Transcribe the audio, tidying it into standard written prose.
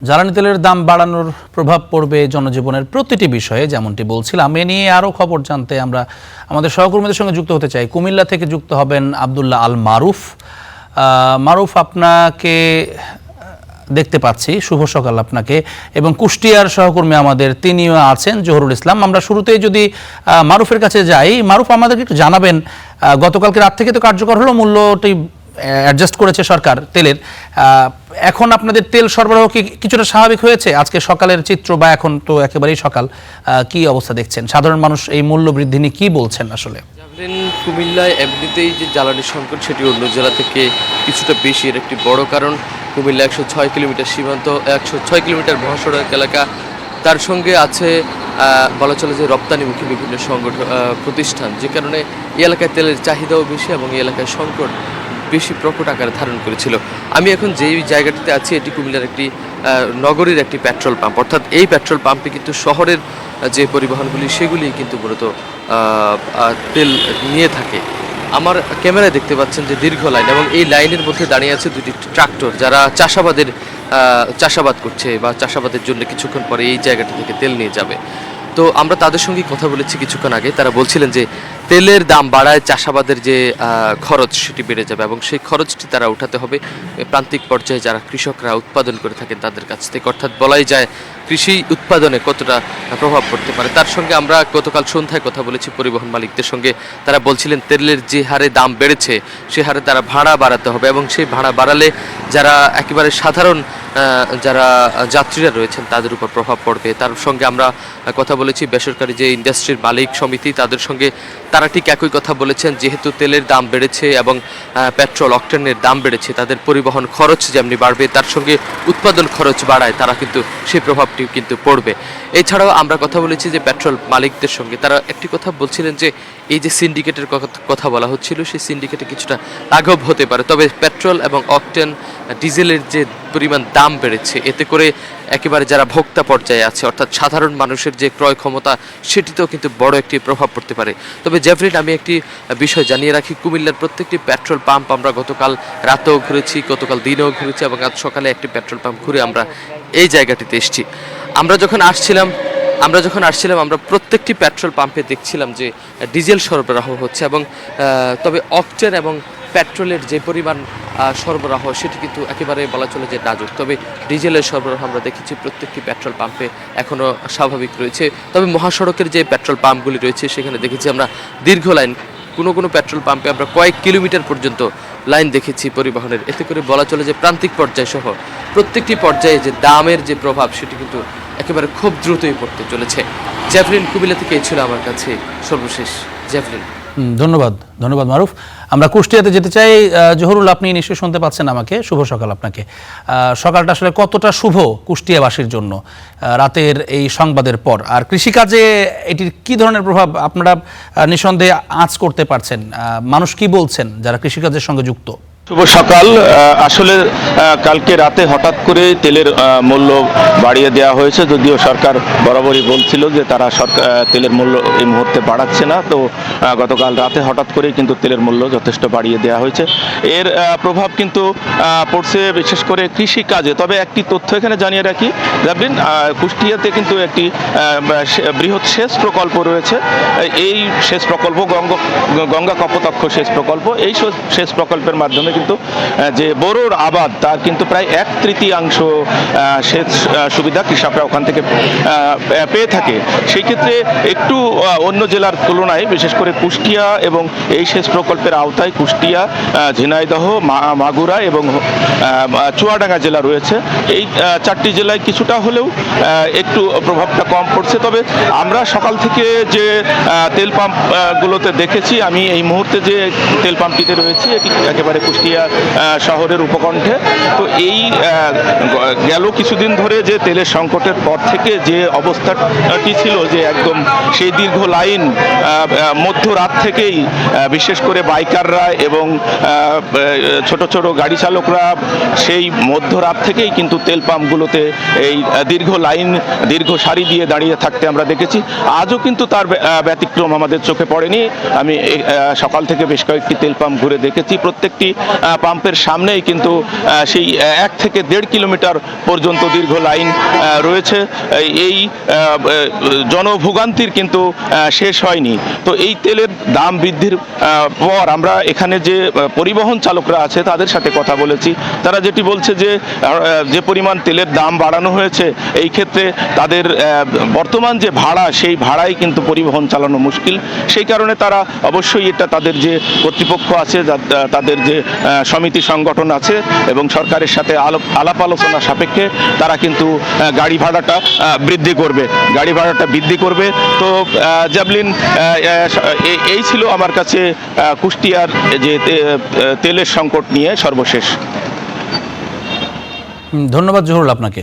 জ্বালানি তেলের দাম বাড়ানোর প্রভাব পড়বে জনজীবনের প্রতিটি বিষয়ে, যেমনটি বলছিলাম। এ নিয়ে আরও খবর জানতে আমরা আমাদের সহকর্মীদের সঙ্গে যুক্ত হতে চাই। কুমিল্লা থেকে যুক্ত হবেন আব্দুল্লাহ আল মারুফ। মারুফ, আপনাকে দেখতে পাচ্ছি। শুভ সকাল আপনাকে। এবং কুষ্টিয়ার সহকর্মী আমাদের তিনিও আছেন, জহুরুল ইসলাম। আমরা শুরুতেই যদি মারুফের কাছে যাই, মারুফ আমাদেরকে একটু জানাবেন, গতকালকে রাত থেকে তো কার্যকর হলো, মূল্যটি অ্যাডজাস্ট করেছে সরকার তেলের। এখন আপনাদের তেল সরবরাহ কি কিছুটা স্বাভাবিক হয়েছে? আজকে সকালের চিত্র বা এখন তো একেবারেই সকাল, কি অবস্থা দেখছেন? সাধারণ মানুষ এই মূল্য বৃদ্ধি নিয়ে কি বলছেন আসলে? কুমিল্লায় এমনিতেই যে জ্বালানি সংকট, সেটি অন্য জেলা থেকে কিছুটা বেশি। এর একটি বড় কারণ কুমিল্লা 106 কিলোমিটার সীমান্ত, 106 কিলোমিটার মহাসড়ক এলাকা। তার সঙ্গে আছে বলা চলে যে রপ্তানিমুখী বিভিন্ন প্রতিষ্ঠান, যে কারণে এই এলাকায় তেলের চাহিদাও বেশি এবং এই এলাকায় সংকট বেশি প্রকট আকারে ধারণ করেছিল। আমি এখন যেই জায়গাটিতে আছি, এটি কুমিল্লার একটি নগরীর একটি পেট্রোল পাম্প। অর্থাৎ এই পেট্রোল পাম্পে কিন্তু শহরের যে পরিবহনগুলি সেগুলি কিন্তু মূলত তেল নিয়ে থাকে। আমার ক্যামেরায় দেখতে পাচ্ছেন যে দীর্ঘ লাইন, এবং এই লাইনের মধ্যে দাঁড়িয়ে আছে দুটি ট্রাক্টর, যারা চাষাবাদ করছে বা চাষাবাদের জন্য কিছুক্ষণ পরে এই জায়গাটা থেকে তেল নিয়ে যাবে। তো আমরা তাদের সঙ্গে কথা বলেছি কিছুক্ষণ আগে। তারা বলছিলেন যে তেলের দাম বাড়ায় চাষাবাদের যে খরচ সেটি বেড়ে যাবে, এবং সেই খরচটি তারা উঠাতে হবে প্রান্তিক পর্যায়ে যারা কৃষকরা উৎপাদন করে থাকেন তাদের কাছ থেকে। অর্থাৎ বলাই যায় কৃষি উৎপাদনে কতটা প্রভাব পড়তে পারে। তার সঙ্গে আমরা গতকাল সন্ধ্যায় কথা বলেছি পরিবহন মালিকদের সঙ্গে। তারা বলছিলেন তেলের যে হারে দাম বেড়েছে সে হারে তারা ভাড়া বাড়াতে হবে, এবং সেই ভাড়া বাড়ালে যারা একেবারে সাধারণ যারা যাত্রীরা রয়েছেন তাদের উপর প্রভাব পড়বে। তার সঙ্গে আমরা কথা বলেছি বেসরকারি যে ইন্ডাস্ট্রির মালিক সমিতি, তাদের সঙ্গে তারা ঠিক একই কথা বলেছেন। যেহেতু তেলের দাম বেড়েছে এবং পেট্রোল অকটেনের দাম বেড়েছে, তাদের পরিবহন খরচ যেমনি বাড়বে, তার সঙ্গে উৎপাদন খরচ বাড়ায়, তারা কিন্তু সেই প্রভাবটি কিন্তু পড়বে। এছাড়াও আমরা কথা বলেছি যে পেট্রোল মালিকদের সঙ্গে। তারা একটি কথা বলছিলেন যে এই যে সিন্ডিকেটের কথা বলা হচ্ছিল, সেই সিন্ডিকেটে কিছুটা লাঘব হতে পারে। তবে পেট্রোল এবং অকটেন ডিজেলের যে পরিমাণ দাম বেড়েছে, এতে করে একেবারে যারা ভোক্তা পর্যায়ে আছে, অর্থাৎ সাধারণ মানুষের যে ক্রয় ক্ষমতা, সেটিতেও কিন্তু বড় একটি প্রভাব পড়তে পারে। তবে জেফরিন, আমি একটি বিষয় জানিয়ে রাখি, কুমিল্লার প্রত্যেকটি পেট্রোল পাম্প আমরা গতকাল রাতেও ঘুরেছি, গতকাল দিনেও ঘুরেছি, এবং আজ সকালে একটি পেট্রোল পাম্প ঘুরে আমরা এই জায়গাটিতে এসেছি। আমরা যখন আসছিলাম আমরা প্রত্যেকটি পেট্রোল পাম্পে দেখছিলাম যে ডিজেল সরবরাহ হচ্ছে, এবং তবে অকটেন এবং পেট্রোলের যে পরিমাণ সরবরাহ সেটি কিন্তু একেবারে বলা চলে যে নাজুক। তবে ডিজেলের সরবরাহ আমরা দেখেছি প্রত্যেকটি পেট্রোল পাম্পে এখনও স্বাভাবিক রয়েছে। তবে মহাসড়কের যে পেট্রোল পাম্পগুলি রয়েছে সেখানে দেখেছি আমরা দীর্ঘ লাইন। কোনো পেট্রোল পাম্পে আমরা কয়েক কিলোমিটার পর্যন্ত লাইন দেখেছি পরিবহনের। এতে করে বলা চলে যে প্রান্তিক পর্যায় সহ প্রত্যেকটি পর্যায়ে যে দামের যে প্রভাব সেটি কিন্তু একেবারে খুব দ্রুতই পড়তে চলেছে। জ্যাভলিন, কুমিল্লা থেকে এই ছিল আমার কাছে সর্বশেষ। জ্যাভলিন। ধন্যবাদ মারুফ। আমরা কুষ্টিয়াতে যেতে চাই। জহুরুল, আপনি নিশ্চয়ই শুনতে পাচ্ছেন আমাকে। শুভ সকাল আপনাকে। সকালটা আসলে কতটা শুভ কুষ্টিয়াবাসীর জন্য রাতের এই সংবাদের পর? আর কৃষিকাজে এটির কি ধরনের প্রভাব আপনারা নিঃসন্দেহে আঁচ করতে পারছেন? মানুষ কি বলছেন যারা কৃষিকাজের সঙ্গে যুক্ত? শুভ সকাল। আসলে কালকে রাতে হঠাৎ করে তেলের মূল্য বাড়িয়ে দেওয়া হয়েছে, যদিও সরকার বরাবরই বলছিল যে তারা তেলের মূল্য এই মুহূর্তে বাড়াচ্ছে না। তো গতকাল রাতে হঠাৎ করেই কিন্তু তেলের মূল্য যথেষ্ট বাড়িয়ে দেওয়া হয়েছে। এর প্রভাব কিন্তু পড়ছে বিশেষ করে কৃষিকাজে। তবে একটি তথ্য এখানে জানিয়ে রাখি, জানবেন কুষ্টিয়াতে কিন্তু একটি বৃহৎ সেচ প্রকল্প রয়েছে। এই সেচ প্রকল্প গঙ্গা কপোতাক্ষ সেচ প্রকল্প। এই সেচ প্রকল্পের মাধ্যমে কিন্তু যে বোরোর আবাদ, তার কিন্তু প্রায় 1/3 সেচ সুবিধা কৃষকরা ওখান থেকে পেয়ে থাকে। সেই ক্ষেত্রে একটু অন্য জেলার তুলনায় বিশেষ করে কুষ্টিয়া এবং এই সেচ প্রকল্পের আওতায় কুষ্টিয়া, ঝিনাইদহ, মাগুরা এবং চুয়াডাঙ্গা জেলা রয়েছে। এই 4টি জেলায় কিছুটা হলেও একটু প্রভাবটা কম পড়ছে। তবে আমরা সকাল থেকে যে তেল পাম্পগুলোতে দেখেছি, আমি এই মুহূর্তে যে তেল পাম্পটিতে রয়েছি এটি একেবারে কুষ্টিয়া শহরের উপকণ্ঠে। তো এই গেল কিছুদিন ধরে যে তেলের সংকটের পর থেকে যে অবস্থাটি ছিল, যে একদম সেই দীর্ঘ লাইন, মধ্যরাত থেকেই বিশেষ করে বাইকাররা এবং ছোট ছোট গাড়ি চালকরা সেই মধ্যরাত থেকেই কিন্তু তেল পাম্পগুলোতে এই দীর্ঘ লাইন, দীর্ঘ সারি দিয়ে দাঁড়িয়ে থাকতে আমরা দেখেছি। আজও কিন্তু তার ব্যতিক্রম আমাদের চোখে পড়েনি। আমি সকাল থেকে বেশ কয়েকটি তেল পাম্প ঘুরে দেখেছি। প্রত্যেকটি পাম্পের সামনেই কিন্তু সেই 1 থেকে 1.5 কিলোমিটার পর্যন্ত দীর্ঘ লাইন রয়েছে। এই জনভোগান্তির কিন্তু শেষ হয়নি। তো এই তেলের দাম বৃদ্ধির পর আমরা এখানে যে পরিবহন চালকরা আছে তাদের সাথে কথা বলেছি। তারা যেটি বলছে যে পরিমাণ তেলের দাম বাড়ানো হয়েছে, এই ক্ষেত্রে তাদের বর্তমান যে ভাড়া, সেই ভাড়াই কিন্তু পরিবহন চালানো মুশকিল। সেই কারণে তারা অবশ্যই এটা তাদের যে কর্তৃপক্ষ আছে, তাদের যে সমিতি সংগঠন আছে এবং সরকারের সাথে আলাপ আলোচনা সাপেক্ষে তারা কিন্তু গাড়ি ভাড়াটা বৃদ্ধি করবে। তো জ্যাভলিন, এই ছিল আমার কাছে কুষ্টিয়ার যে তেলের সংকট নিয়ে সর্বশেষ। ধন্যবাদ জহুরুল আপনাকে।